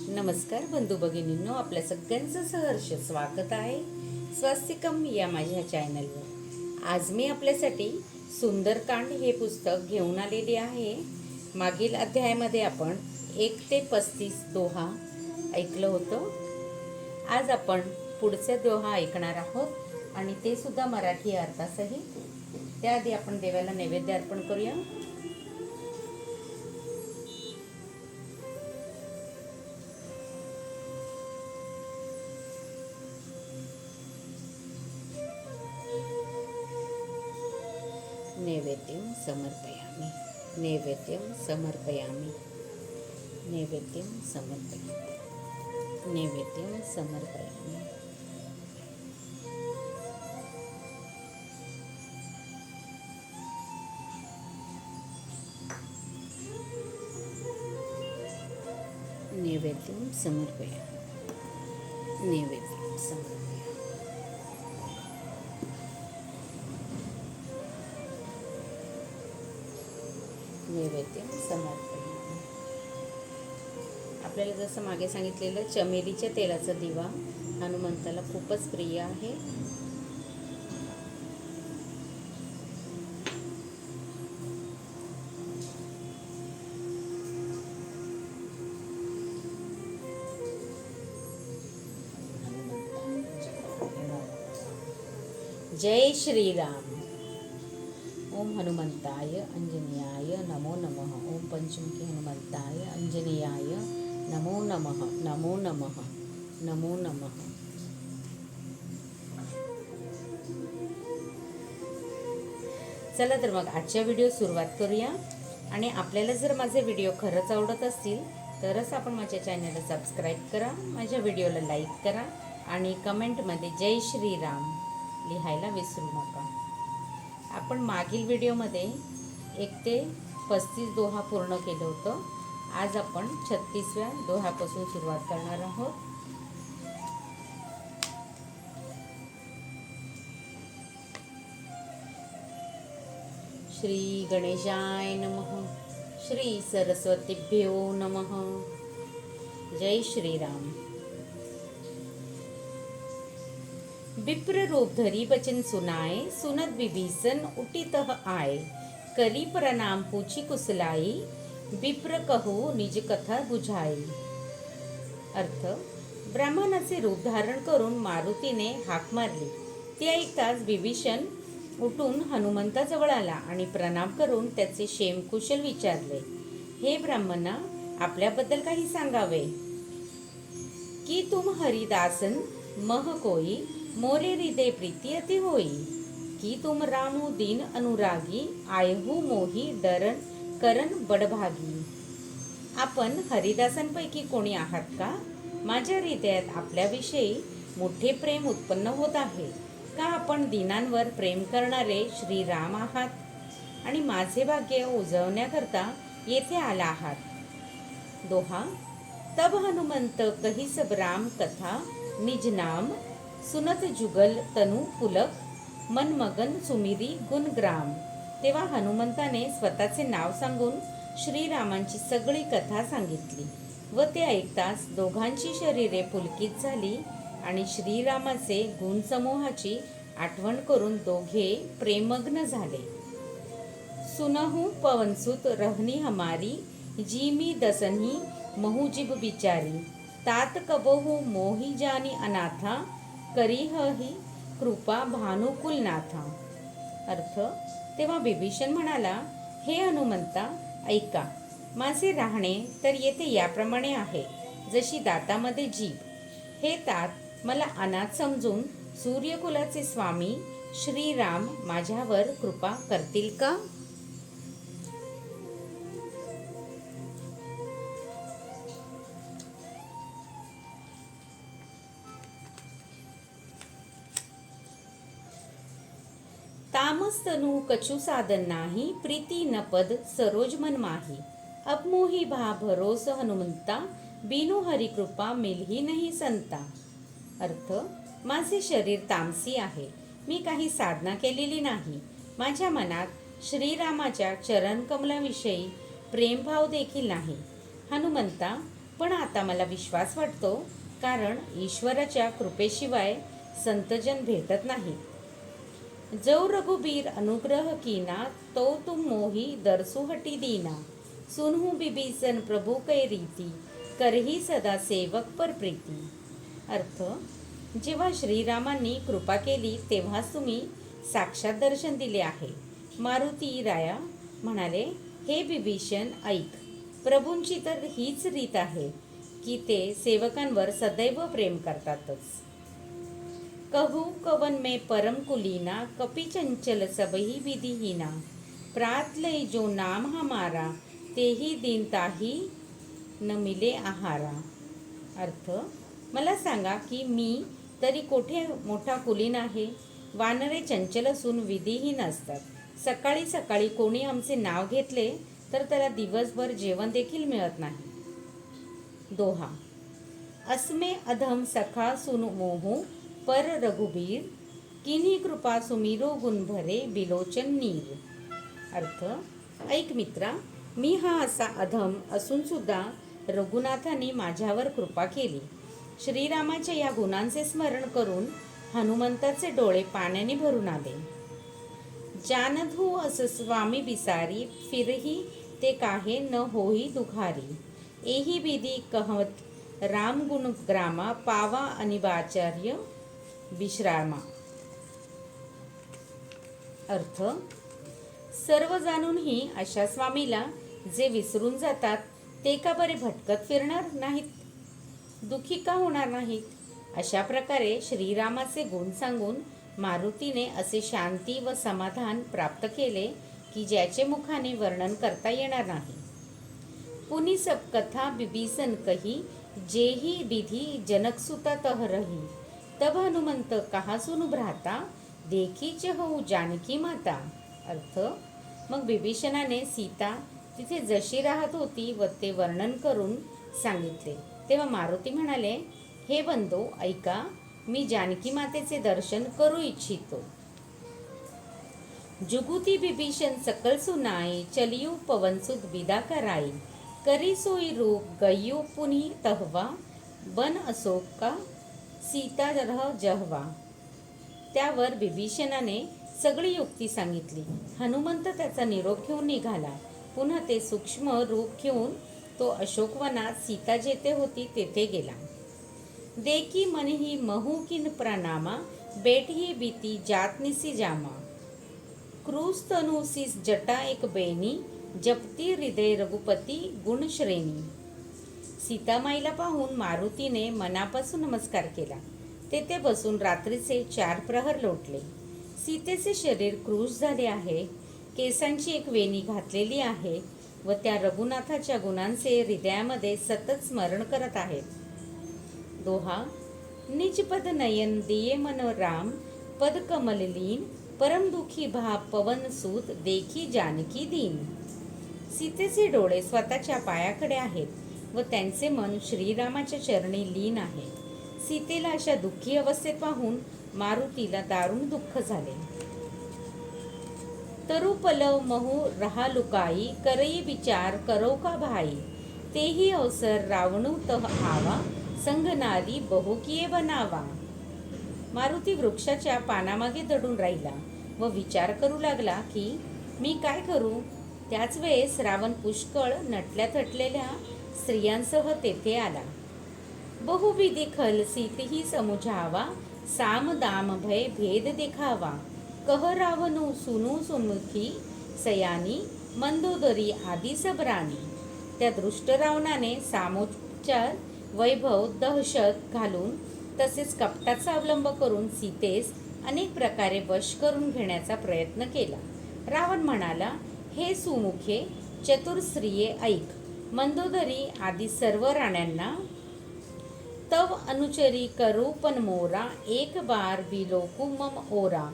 नमस्कार बंधू भगिनींनो, आपल्या सगळ्यांचं सहर्ष स्वागत आहे स्वास्तिकम या माझ्या चॅनलवर। आज मी आपल्यासाठी सुंदरकांड हे पुस्तक घेऊन आलेले आहे। मागील अध्यायामध्ये आपण 1 ते 35 दोहा ऐकलं होतं। आज आपण पुढचे दोहा ऐकणार आहोत आणि ते सुद्धा मराठी अर्थासहित। त्याआधी आपण देवाला नैवेद्य अर्पण करूया। नैवेद्यं समर्पयामि, नैवेद्यं समर्पयामि, नैवेद्यं समर्पयामि, नैवेद्यं समर्पयामि। नैवेद्यं समर्पयामि, नैवेद्यं समर्पयामि। नैवेद्य समर्पयामि। आपल्याला जसं मागे सांगितलेलं चमेलीच्या तेलाचा दिवा हनुमंताला खूपच प्रिय आहे। जय श्रीराम। ओम हनुमंताय अंजनेयाय नमो नमः। ओम पंचमुखी हनुमंताय अंजनेयाय नमो नमः, नमो नमः, नमो नमः। चला तर मग आजच्या व्हिडिओ सुरुवात करूया। आणि आपल्याला जर माझे व्हिडिओ खरंच आवडत असतील तरच आपण माझ्या चॅनलला सबस्क्राईब करा, माझ्या व्हिडिओला लाईक करा आणि कमेंटमध्ये जय श्रीराम लिहायला विसरू नका। आपण मागील व्हिडिओमध्ये 1 ते 35 दोहा पूर्ण केलं होतं। आज आपण 36व्या दोह्यापासून सुरुवात करणार आहोत। श्री गणेशाय नमः, श्री सरस्वतीभ्यो नमः। जय श्रीराम। विप्र रूप धरी बचन सुनाए, सुनत विभीषण उठितः आए। करी प्रणाम पूछी कुशलाई, विप्र कहू निज कथा बुझाई। अर्थ, ब्राह्मणाचे रूप धारण करून मारुतीने हाक मारली। ते ऐकताच विभीषण उठून हनुमंताजवळ आला आणि प्रणाम करून त्याचे क्षेमकुशल विचारले। हे ब्राह्मणा, आपल्याबद्दल काही सांगावे। की तुम हरिदासन मह कोई, मोरे हृदय प्रीति अति होई। की तुम रामू दीन अनुरागी, आयहू मोही डरन करण बडभागी। आपण हरिदासांपैकी कोणी आहात का? माझ्या हृदयात आपल्याविषयी मोठे प्रेम उत्पन्न होत आहे। का आपण दीनांवर प्रेम करणारे श्रीराम आहात आणि माझे भाग्य उजवण्याकरता येथे आला आहात। दोहा। तब हनुमंत कही सब राम कथा, निज नाम सुनत जुगल तनु पुलक, मन मगन सुमिरी गुणग्राम। तेव्हा हनुमंताने स्वतःचे नाव सांगून श्रीरामांची सगळी कथा सांगितली व ते ऐकताच दोघांची शरीरे पुलकित झाली आणि श्रीरामाचे गुणसमूहाची आठवण करून दोघे प्रेमग्न झाले। सुनहु पवनसुत रहनी हमारी, जीमी दसनी महुजिब बिचारी। तात कबहु मोही जानी अनाथा, करीहि कृपा भानुकुलनाथा। अर्थ, तेव्हा विभीषण म्हणाला, हे हनुमंता ऐका, माझे राहणे तर येथे याप्रमाणे आहे, जशी दातामध्ये जीभ। हे तात मला अनाथ समजून सूर्यकुलाचे स्वामी श्रीराम माझ्यावर कृपा करतील का? तामस्तनु कछु साधन नाही, प्रीती न पद सरोज मन माही। अब मोही भा भरोस हनुमंता, बिनु हरि कृपा मिलही नाही संता। अर्थ, माझे शरीर तामसी आहे, मी काही साधना केलेली नाही। माझ्या मनात श्रीरामाच्या चरणकमलाविषयी प्रेमभाव देखील नाही। हनुमंता, पण आता मला विश्वास वाटतो, कारण ईश्वराच्या कृपेशिवाय संतजन भेटत नाही. जो रघुबीर अनुग्रह कीना, तो तुम मोही दरसु हटी दीना. सुनहु बिभीषण प्रभु कै रीती, करही सदा सेवक पर प्रीती. अर्थ: जेव्हा श्रीरामांनी कृपा केली तेव्हाच तुम्ही साक्षात दर्शन दिले आहे. मारुती राया म्हणाले, हे बिभीषण ऐक, प्रभूंची तर हीच रीत आहे की ते सेवकांवर सदैव प्रेम करतातच. कहू कवन में परम कुलीना, कपि चंचल सबही विधिहीना. प्रात लय जो नाम हमारा, तेही दिन ताही न मिले आहारा. अर्थ: मला सांगा की मी तरी कोठे मोठा कुलीन आहे. वानरे चंचल असून विधीहीन असतात. सकाळी सकाळी कोणी आमचे नाव घेतले तर त्याला दिवसभर जेवण देखील मिळत नाही. दोहा. अस्मे अधम सखा सुन मोहू, पर रघुबीर. किन्ही कृपा सुमिरो गुण भरे, बिलोचन नीर. अर्थ: ऐक मित्रा, मी हा असा अधम असून सुद्धा रघुनाथाने माझ्यावर कृपा केली. श्रीरामाच्या या गुणांचे स्मरण करून हनुमंताचे डोळे पाण्याने भरून आले. जानधू अस स्वामी बिसारी, फिरही ते काहे न होई दुखारी. एही विधी कहत राम गुण ग्रामा, पावा अनिबाचार्य विश्रामा. अर्थ: सर्व जाणूनही अशा स्वामीला जे विसरून जातात ते का बरे भटकत फिरणार नाहीत, दुःखी का होणार नाहीत. अशा प्रकारे श्रीरामाचे गुण सांगून मारुतीने असे शांती व समाधान प्राप्त केले की ज्याचे मुखाने वर्णन करता येणार नाही. पुनि सब कथा बिभीषण कही, जेही विधी जनकसुता तह रही. तब हनुमंत कहा सुनु भ्राता, देखी चहु जानकी माता. अर्थ: मग बिभीषणाने सीता तिथे जशी राहत होती व ते वर्णन करून सांगितले. तेव्हा मारुती म्हणाले, हे बंधो ऐका, मी जानकी मातेचे दर्शन करू इच्छितो. जुगुती बिभीषण सकल सुनाई, चलियू पवनसुत विदा कराई. करी सोई रूप गय्यो पुनि तहवा, बन अशोक का सीता रह जहवा. त्यावर बिभीषणाने सगळी युक्ती सांगितली. हनुमंत त्याचा निरोप घेऊन निघाला. पुन्हा ते सूक्ष्म रूप घेऊन तो अशोकवनात सीता जेथे होती तेथे गेला. देखी मनही महू किन प्रणामा, बैठही बीती जात निसी जामा. क्रूस तनुसी जटा एक बेनी, जपती हृदय रघुपती गुण श्रेणी. सीतामाईला पाहून मारुतीने मनापासून नमस्कार केला. तेथे बसून रात्रीचे 4 प्रहर लोटले. सीतेचे शरीर क्रूस झाले आहे, केसांची एक वेणी घातलेली आहे व त्या रघुनाथाच्या गुणांचे हृदयामध्ये सतत स्मरण करत आहेत. दोहा. निजपद नयन दिये मन राम, पद कमल लीन. परम दुखी भाव पवन सूत, देखी जानकी दीन. सीतेचे डोळे स्वतःच्या पायाकडे आहेत व त्यांचे मन श्रीरामाच्या चरणी लीन आहे. सीतेला अशा दुःखी अवस्थेत पाहून मारुतीला दारुण दुःख झाले. तरु पलव महू रहा लुकाई, करई विचार करो का भाई. तेही अवसर रावणू तह आवा, संग नारी बहु किये बनावा. मारुती वृक्षाच्या पानामागे दडून राहिला व विचार करू लागला की मी काय करू. त्याच वेळेस रावण पुष्कळ नटल्या थटलेल्या स्त्रियांसह तेथे आला. बहुविधी खल सीतेही समुझावा, साम दाम भय भेद दिखावा. कह रावणू सुनू सुमुखी, सयानी मंदोदरी आदी सबराणी. त्या दृष्ट रावणाने सामोपचार, वैभव, दहशत घालून तसेच कपटाचा अवलंब करून सीतेस अनेक प्रकारे वश करून घेण्याचा प्रयत्न केला. रावण म्हणाला, हे सुमुखे चतुर स्त्रिये ऐक. मंदोदरी आदी सर्व राण्यांना तव अनुचरी करू पण मोरा, एक बार बिलोकू मम ओरा.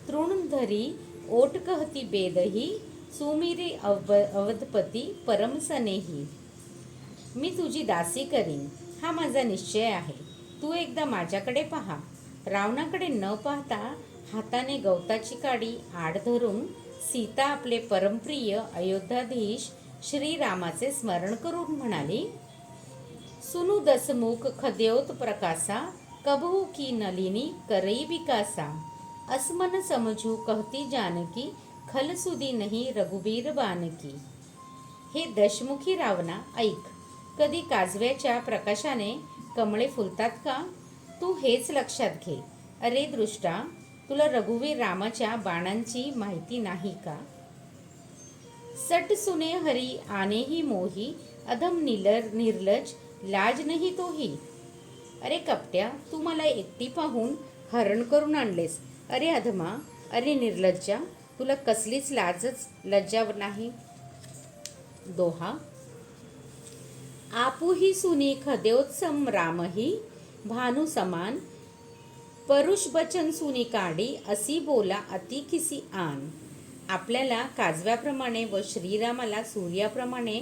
तृणधरी ओट कहती बेदही, सुमिरी अवधपती परम सनेही. मी तुझी दासी करीन, हा माझा निश्चय आहे. तू एकदा माझ्याकडे पहा. रावणाकडे न पाहता हाताने गवताची काडी आड धरून सीता आपले परमप्रिय अयोध्याधीश श्रीरामाचे स्मरण करून म्हणाली, सुनु दसमुख खद्योत प्रकाशा, कबहू की नलिनी करई विकासा। असमन समझू कहती जानकी, खल सुदी नहीं रघुबीर बानकी। हे दशमुखी रावणा ऐक, कधी काजव्याच्या प्रकाशाने कमळे फुलतात का? तू हेच लक्षात घे. अरे दृष्टा, तुला रघुवीर रामाच्या बाणांची माहिती नाही का? सट सुने हरी आने ही मोही, अधम निर्लज लाज नाही तोही। अरे कपट्या, तू मला एकटी पाहून हरण करून आणलेस. अरे अधमा, अरे निर्लज्जा, तुला कसलीच लाजच लज्जा नाही. दोहा. आपुही सुनी खद्योत्सम रामही, भानु समान परुष बचन सुनी काढी, असी बोला अति किसी आन। आपल्याला काजव्याप्रमाणे व श्रीरामाला सूर्याप्रमाणे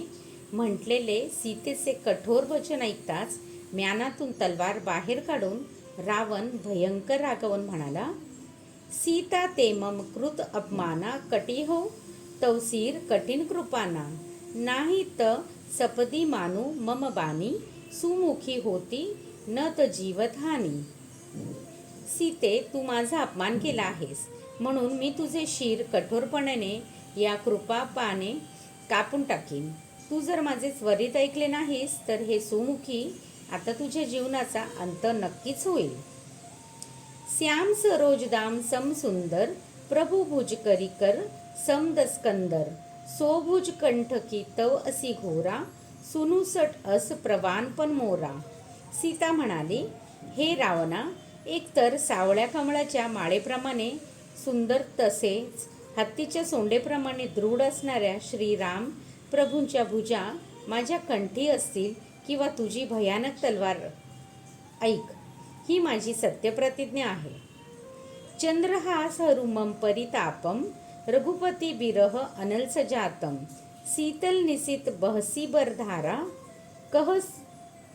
म्हटलेले सीतेचे कठोर वचन ऐकताच म्यानातून तलवार बाहेर काढून रावण भयंकर रागवून म्हणाला, सीता ते मम कृत अपमाना, कटी हो तवसीर कठीण कृपाना। नाही त सपदी मानू मम बानी, सुमुखी होती न त जीवत हानी। सीते, तू माझा अपमान केला आहेस, म्हणून मी तुझे शिर कठोरपणाने या कृपापाने कापून टाकीन. तू जर माझे त्वरित ऐकले नाहीस तर हे सुमुखी आता तुझ्या जीवनाचा अंत नक्कीच होईल. श्याम सरोजदाम सम सुंदर, प्रभु भुज करी कर समदस्कंदर। सोभुज कंठ की तव असी घोरा, सुनुसट अस प्रवानपण मोरा. सीता म्हणाली, हे रावणा, एकतर सावळ्या कमळाच्या माळेप्रमाणे सुंदर तसेच हत्तीच्या सोंडेप्रमाणे दृढ असणाऱ्या श्रीराम प्रभूंच्या भुजा माझ्या कंठी असतील किंवा तुझी भयानक तलवार. ऐक, ही माझी सत्यप्रतिज्ञा आहे. चंद्रहास हरुमम परितापम, रघुपती बिरह अनल सजातम। शीतल निशित बहसी बरधारा, कह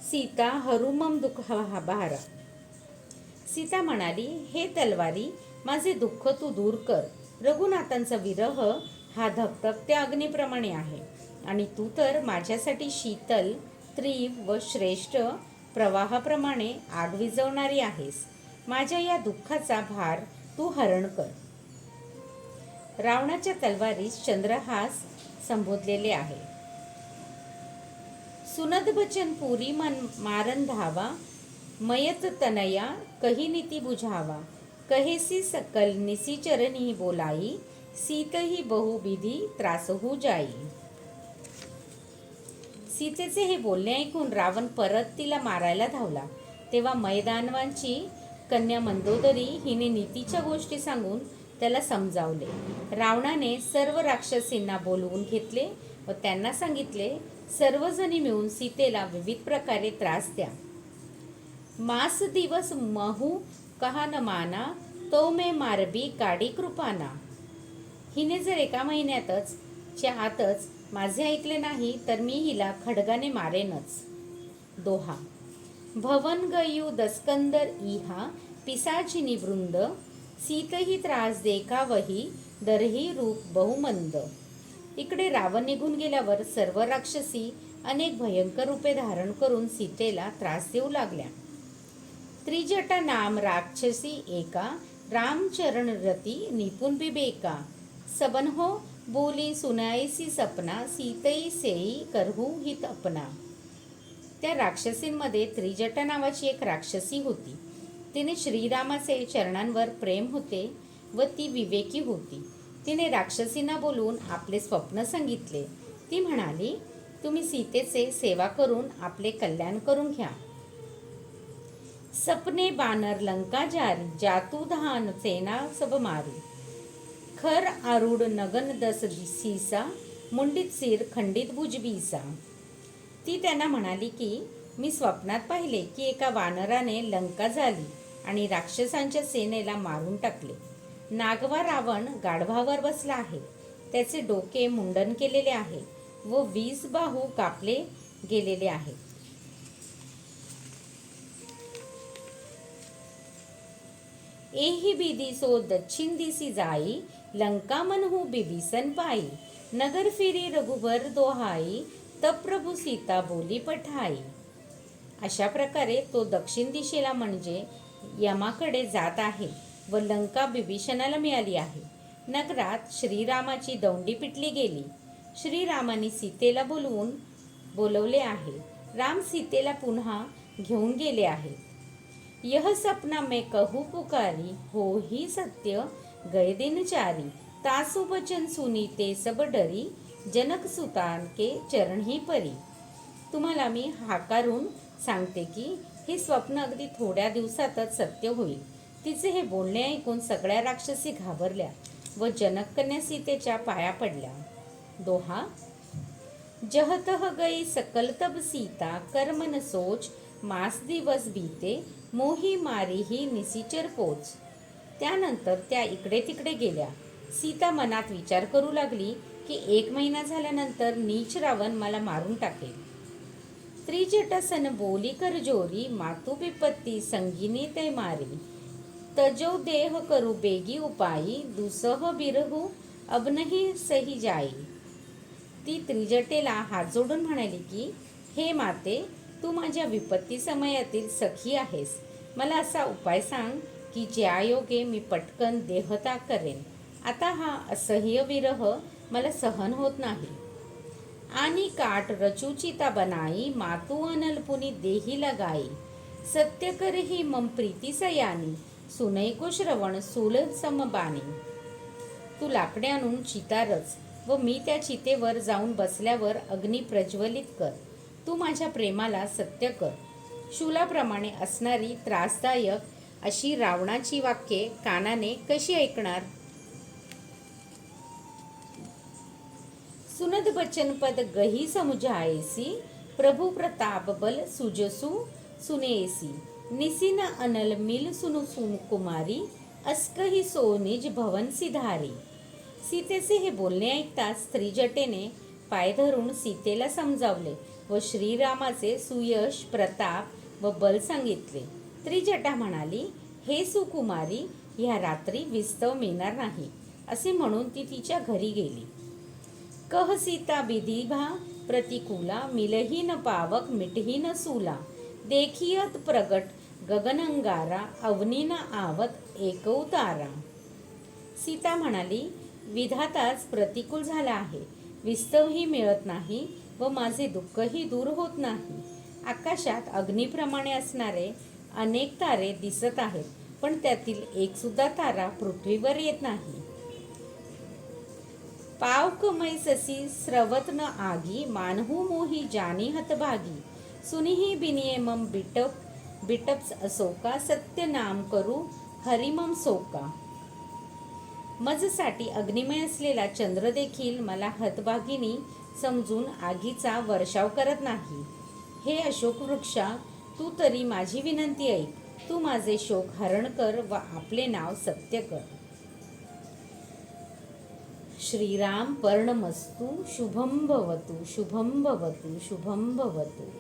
सीता हरुमम दुख भारा। सीता म्हणाली, हे तलवारी, माझे दुःख तू दूर कर. रघुनाथांचा विरह हा धगधगत्या अग्नीप्रमाणे आहे आणि तू तर माझ्यासाठी शीतल, तीव्र व श्रेष्ठ प्रवाहाप्रमाणे आग विझवणारी आहेस. माझ्या या दुःखाचा भार तू हरण कर. रावणाच्या तलवारीस चंद्रहास संबोधलेले आहे. सुनद बचन पुरी मारन धावा, मयत तनया कही नीती बुझावा। कहेसी सकल निसीचरणी बोलाई, सीतही बहुविधी त्रासहू जाई। सीतेचे हे बोलणे ऐकून रावण परत तिला मारायला धावला. तेव्हा मैदानवांची कन्या मंदोदरी हिने नीतीच्या गोष्टी सांगून त्याला समजावले. रावणाने सर्व राक्षसींना बोलवून घेतले व त्यांना सांगितले, सर्वजणी मिळून सीतेला विविध प्रकारे त्रास द्या. मास दिवस महू कहा न माना, तो मे मारबी काडी कृपाना. हिने जर एका महिन्यातच आतच माझे ऐकले नाही तर मी हिला खडगाने मारेनच. दोहा. भवन गयू दस्कंदर इहा, पिसाचिनी वृंद। सीतही त्रास देखावही, दरही रूप बहुमंद. इकडे रावण निघून गेल्यावर सर्व राक्षसी अनेक भयंकर रूपे धारण करून सीतेला त्रास देऊ लागल्या. त्रिजटा नाम राक्षसी एका, रामचरण रती निपुण विवेका। सबन हो बोली सुनायसी सपना, सीतई सेई करहू हित अपना. त्या राक्षसींमध्ये त्रिजटा नावाची एक राक्षसी होती. तिने श्रीरामाचे चरणांवर प्रेम होते व ती विवेकी होती. तिने राक्षसींना बोलून आपले स्वप्न सांगितले. ती म्हणाली, तुम्ही सीतेचे सेवा करून आपले कल्याण करून घ्या. सपने बानर लंका जारी, जातू धान सेना सब मारी। खर आरूढ नगन दस सीसा, मुंडित सिर खंडित भुजबीसा. ती त्यांना म्हणाली की मी स्वप्नात पाहिले की एका वानराने लंका झाली आणि राक्षसांच्या सेनेला मारून टाकले. नागवा रावण गाढवावर बसला आहे. त्याचे डोके मुंडन केलेले आहे व 20 बाहू कापले गेलेले आहेत. एही बिदी सो दक्षिण दिसी जाई, लंका मनहु बिभीषण पाई। नगर फिरी रघुबर दोहाई, तब प्रभु सीता बोली पठाई। अशा प्रकारे तो दक्षिण दिशेला म्हणजे यमाकडे जात आहे व लंका बिभीषणाला मिळाली आहे. नगरात श्रीरामाची दौंडी पिटली गेली. श्रीरामाने सीतेला बोलवले आहे. राम सीतेला पुन्हा घेऊन गेले आहेत. यह सपना मैं कहूँ पुकारी, हो ही सत्य गए दिन चारी. तासु बचन सुनी ते सब डरी, जनक सुतान के चरण ही परी. तुम्हाला मी हाकारून सांगते की हे स्वप्न अगदी थोड्या दिवसातच सत्य होईल. तिचे हे बोलणे ऐकून सगळ्या राक्षसी घाबरल्या व जनककन्या सीतेच्या पाया पडल्या. दोहा. जह तह गई सकल तब सीता, कर्म न सोच मास दिवस बीते, मोही मारी ही निसीचर पोच. त्यानंतर त्या इकडे तिकडे गेल्या. सीता मनात विचार करू लागली की 1 महिना झाल्यानंतर नीच रावण मला मारून टाकेल. त्रिजटासन बोली कर जोरी, मातु विपत्ती संगिनी ते मारी. तजो देह करू बेगी उपाई, दुसह बिरहू अबनही सही जाई. ती त्रिजटेला हात जोडून म्हणाली की हे माते, तू माझ्या विपत्ती समयातील सखी आहेस. मला असा उपाय सांग की ज्या योगे मी पटकन देहत्याग करेन. आता हा असह्य विरह मला सहन होत नाही. आणि काट रचुचिता बनाई, मातु अनलपुनी देही लगाई. सत्य करही मम प्रीती सयानी, सुनैको श्रवण सूल समबानी. तू लाकडे आणून चिता रच व मी त्या चितेवर जाऊन बसल्यावर अग्नी प्रज्वलित कर. तू माझ्या प्रेमाला सत्य कर. शूलाप्रमाणे असणारी त्रासदायक अशी रावणाची वाक्ये कानाने कशी ऐकणार. सुनद बचन पद गही समुझायसी, प्रभु प्रताप बल सुजसु सुनेसी. निसिन अनल मिल सुनु कुमारी, अस्कही सो निज भवन सिधारी. सीतेचे हे बोलणे ऐकताच त्रिजटेने पाय धरून सीतेला समजावले व श्रीरामाचे सुयश, प्रताप व बल सांगितले. त्रिजटा म्हणाली, हे सुकुमारी, ह्या रात्री विस्तव मिळणार नाही. असे म्हणून ती तिच्या घरी गेली. कह सीता विधिभा प्रतिकूला, मिलही न पावक मिटही न सूला. देखियत प्रगट गगनंगारा, अवनी न आवत एकौ तारा. सीता म्हणाली, विधाताच प्रतिकूल झाला आहे. विस्तवही मिळत नाही व माझे दुःखही दूर होत नाही. आकाशात अग्नीप्रमाणे असणारे अनेक तारे दिसत आहेत, पण त्यातील एक सुद्धा तारा पृथ्वीवर येत नाही. पावकमय ससी स्रवत न आगी, मानहू मोही जानी हतभागी. सुनिही बिनिये मम बिटप्स असोका, सत्य नाम करू हरिमम सोका. मजसाठी अग्निमय असलेला चंद्र देखील मला हतभागिनी समजून आगीचा वर्षाव करत नाही. हे अशोक वृक्षा, तू तरी माझी विनंती ऐक. तू माझे शोक हरण कर व आपले नाव सत्य कर. श्रीराम पर्णमस्तु. शुभम भवतु, शुभम भवतु, शुभम भवतु.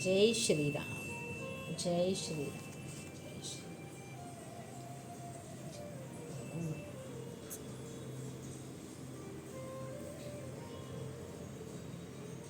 जय श्रीराम. जय श्रीराम.